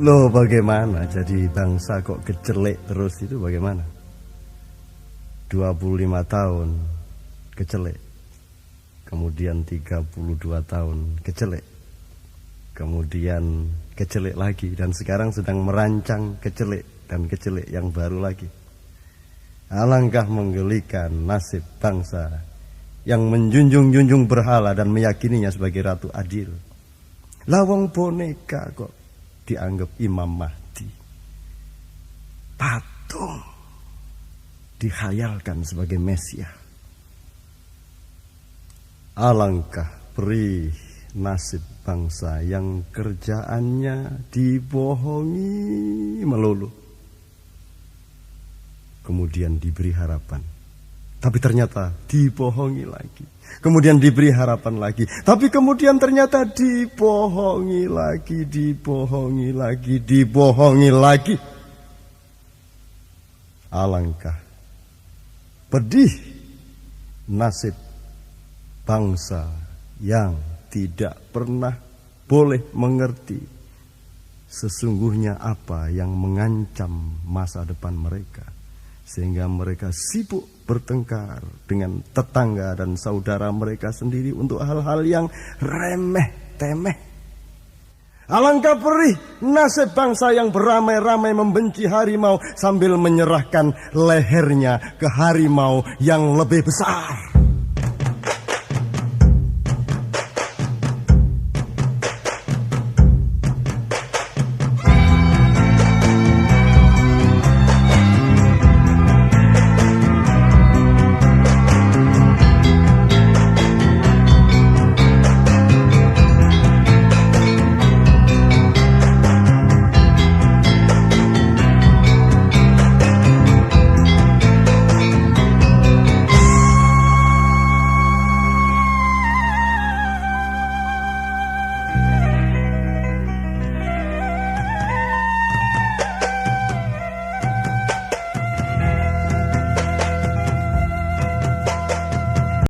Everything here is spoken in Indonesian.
Loh, bagaimana jadi bangsa kok kecelek terus, itu bagaimana? 25 tahun kecelek, kemudian 32 tahun kecelek, kemudian kecelek lagi, dan sekarang sedang merancang kecelek dan kecelek yang baru lagi. Alangkah menggelikan nasib bangsa yang menjunjung-junjung berhala dan meyakininya sebagai ratu adil. Lawang boneka kok dianggap Imam Mahdi, patung dihayalkan sebagai Mesias. Alangkah perih nasib bangsa yang kerjaannya dibohongi melulu, kemudian diberi harapan, tapi ternyata dibohongi lagi, kemudian diberi harapan lagi, tapi kemudian ternyata dibohongi lagi, dibohongi lagi, dibohongi lagi. Alangkah pedih nasib bangsa yang tidak pernah boleh mengerti sesungguhnya apa yang mengancam masa depan mereka, sehingga mereka sibuk bertengkar dengan tetangga dan saudara mereka sendiri untuk hal-hal yang remeh-temeh. Alangkah perih nasib bangsa yang beramai-ramai membenci harimau sambil menyerahkan lehernya ke harimau yang lebih besar.